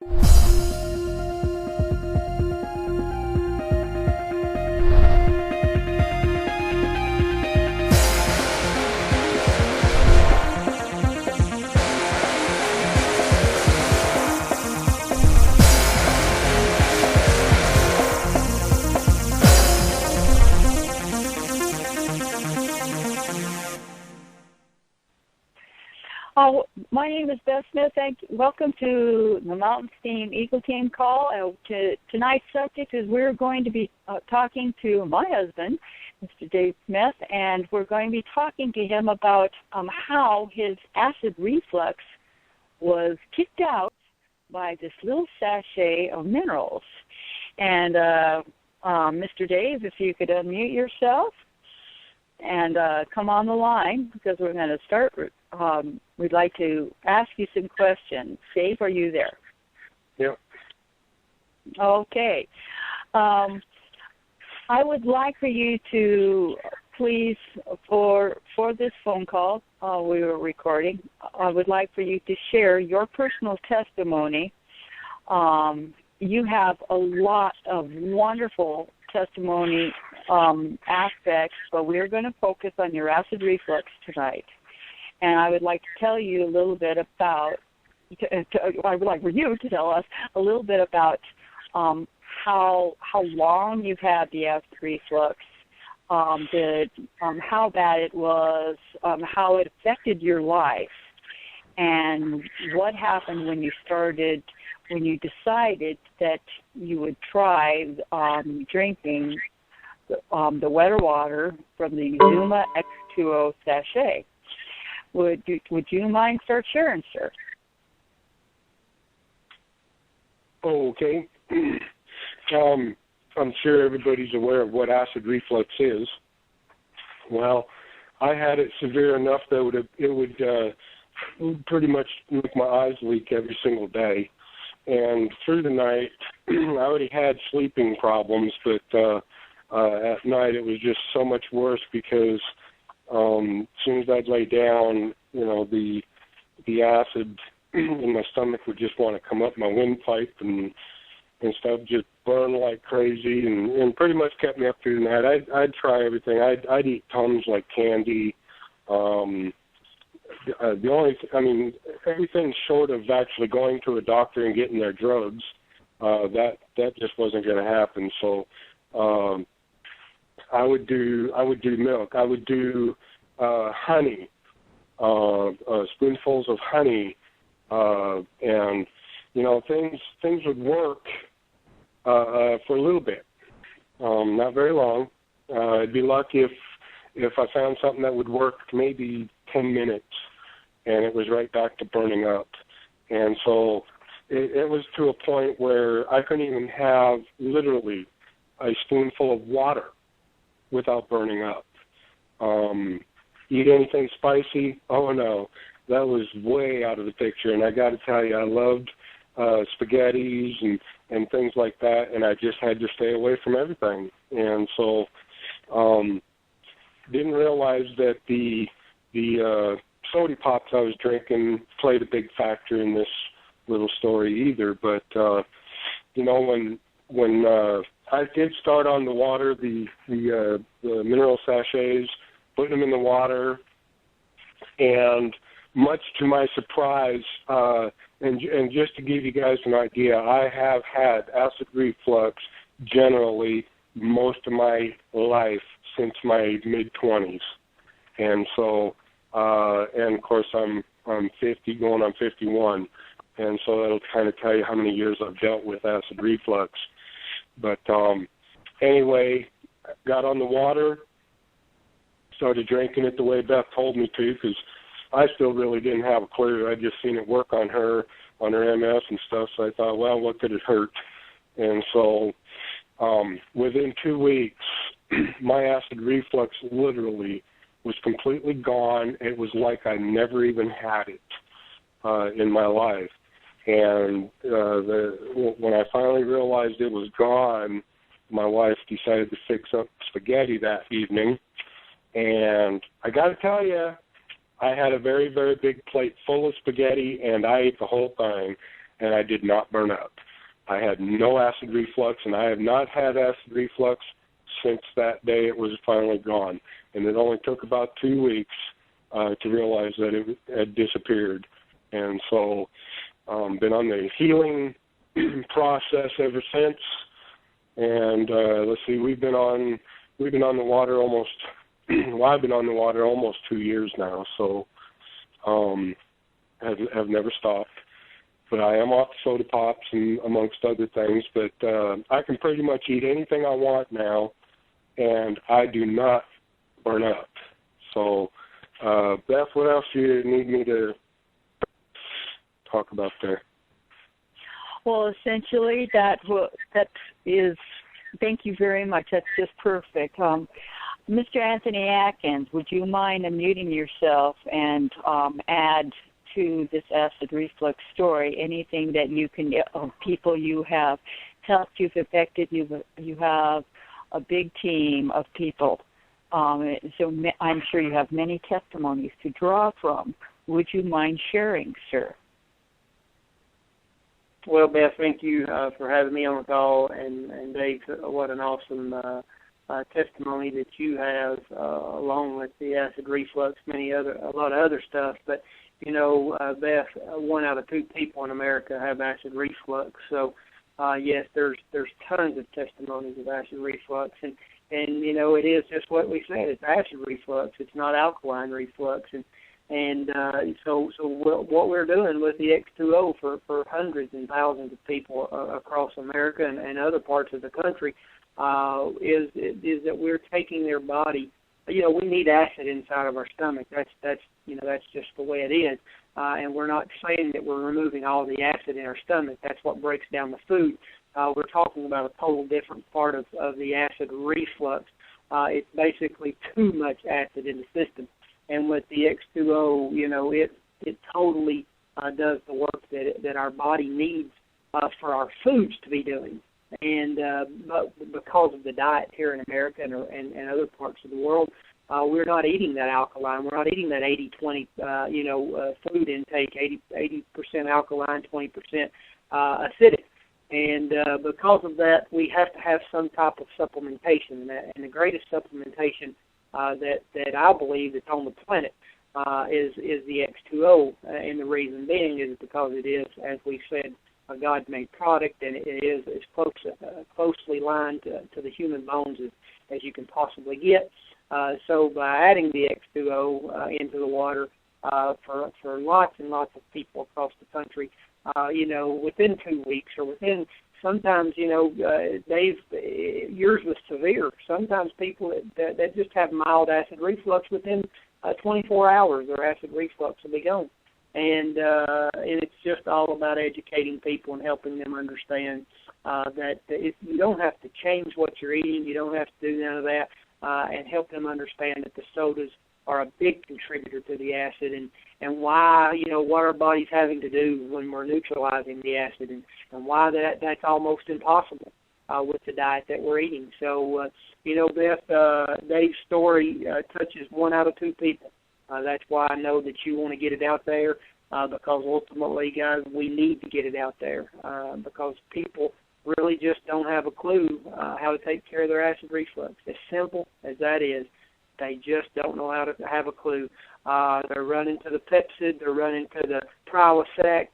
My name is Beth Smith. Welcome to the Mountain Steam Eagle Team call. Tonight's subject is we're going to be talking to my husband, Mr. Dave Smith, and we're going to be talking to him about how his acid reflux was kicked out by this little sachet of minerals. And Mr. Dave, if you could unmute yourself and come on the line, because we're going to start. We'd like to ask you some questions. Dave, are you there? Yep. Okay. I would like for you to please, for this phone call we were recording, I would like for you to share your personal testimony. You have a lot of wonderful testimony aspects, but we're going to focus on your acid reflux tonight. And I would like to tell you a little bit about, I would like for you to tell us a little bit about how long you've had the acid reflux, how bad it was, how it affected your life, and what happened when you decided that you would try drinking the wetter water from the Zuma X2O sachet. Would you mind start sharing, sir? Okay. I'm sure everybody's aware of what acid reflux is. Well, I had it severe enough that it would pretty much make my eyes leak every single day. And through the night, I already had sleeping problems, but at night it was just so much worse because as soon as I'd lay down, the acid in my stomach would just want to come up my windpipe and stuff, just burn like crazy, and pretty much kept me up through the night. I'd try everything. I'd eat Tums like candy. Everything short of actually going to a doctor and getting their drugs, that just wasn't going to happen. So I would do milk. I would do honey, spoonfuls of honey, and things would work for a little bit, not very long. I'd be lucky if I found something that would work maybe 10 minutes, and it was right back to burning up. And so it was to a point where I couldn't even have literally a spoonful of water without burning up. Eat anything spicy? Oh, no. That was way out of the picture. And I got to tell you, I loved spaghettis and things like that, and I just had to stay away from everything. And so didn't realize that the soda pops I was drinking played a big factor in this little story either. But, when I did start on the water, the mineral sachets, putting them in the water, and much to my surprise, and just to give you guys an idea, I have had acid reflux generally most of my life since my mid-20s. And so, and of course I'm 50, going on 51, and so that'll kind of tell you how many years I've dealt with acid reflux. But anyway, got on the water, started drinking it the way Beth told me to, because I still really didn't have a clue. I'd just seen it work on her MS and stuff, so I thought, well, what could it hurt? And so within 2 weeks, my acid reflux literally was completely gone. It was like I never even had it in my life. And when I finally realized it was gone, my wife decided to fix up spaghetti that evening. And I got to tell you, I had a very, very big plate full of spaghetti, and I ate the whole thing. and I did not burn up. I had no acid reflux, and I have not had acid reflux since that day it was finally gone. And it only took about 2 weeks to realize that it had disappeared. And so been on the healing process ever since. And let's see, we've been on the water almost well, I've been on the water almost 2 years now, so have never stopped. But I am off soda pops and amongst other things. But I can pretty much eat anything I want now, and I do not burn up. So, Beth, what else do you need me to talk about there? Well, essentially, that is. Thank you very much. That's just perfect. Mr. Anthony Atkins, would you mind unmuting yourself and add to this acid reflux story anything that you can, people you have helped, you've affected, you have a big team of people. So I'm sure you have many testimonies to draw from. Would you mind sharing, sir? Well, Beth, thank you for having me on the call, and Dave, what an awesome testimony that you have, along with the acid reflux, a lot of other stuff. But you know, Beth, 1 out of 2 people in America have acid reflux. So, yes, there's tons of testimonies of acid reflux, and you know, it is just what we said. It's acid reflux. It's not alkaline reflux, and so what we're doing with the X2O for hundreds and thousands of people across America and other parts of the country is that we're taking their body. You know, we need acid inside of our stomach. That's just the way it is. And we're not saying that we're removing all the acid in our stomach. That's what breaks down the food. We're talking about a total different part of the acid reflux. It's basically too much acid in the system. And with the X2O, you know, it totally does the work that our body needs for our foods to be doing. And but because of the diet here in America and other parts of the world, we're not eating that alkaline. We're not eating that 80-20, food intake, 80% alkaline, 20% acidic. And because of that, we have to have some type of supplementation. And the greatest supplementation that I believe that's on the planet is the X2O. And the reason being is because it is, as we said, a God-made product, and it is as closely lined to the human bones as you can possibly get. So by adding the X2O into the water for lots and lots of people across the country, within 2 weeks or within sometimes, Dave, yours was severe. Sometimes people that just have mild acid reflux within 24 hours, their acid reflux will be gone. And it's just all about educating people and helping them understand that if you don't have to change what you're eating, you don't have to do none of that, and help them understand that the sodas are a big contributor to the acid and why, what our body's having to do when we're neutralizing the acid and why that's almost impossible with the diet that we're eating. So, Beth, Dave's story touches 1 out of 2 people. That's why I know that you want to get it out there because ultimately, guys, we need to get it out there because people really just don't have a clue how to take care of their acid reflux. As simple as that is, they just don't know how to have a clue. They're running to the Pepsid, they're running to the Prilosec,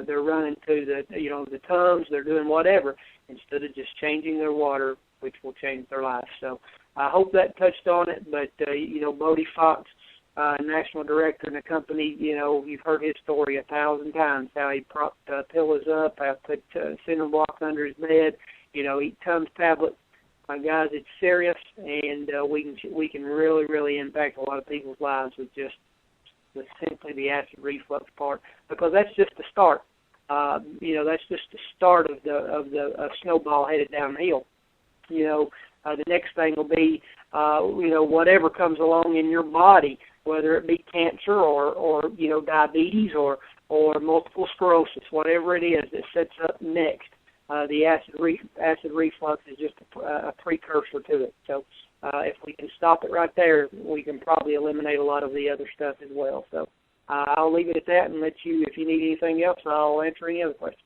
they're running to the Tums, they're doing whatever instead of just changing their water, which will change their life. So I hope that touched on it, but, Bodie Fox, national director in the company, you've heard his story 1,000 times, how he propped pillows up, how he put cinder blocks under his bed, eat Tums tablets. Guys, it's serious, and we can really, really impact a lot of people's lives with simply the acid reflux part, because that's just the start. That's just the start of the snowball headed downhill. The next thing will be, whatever comes along in your body, whether it be cancer or diabetes or multiple sclerosis, whatever it is that sets up next. The acid reflux is just a precursor to it. So if we can stop it right there, we can probably eliminate a lot of the other stuff as well. So I'll leave it at that and let you, if you need anything else, I'll answer any other questions.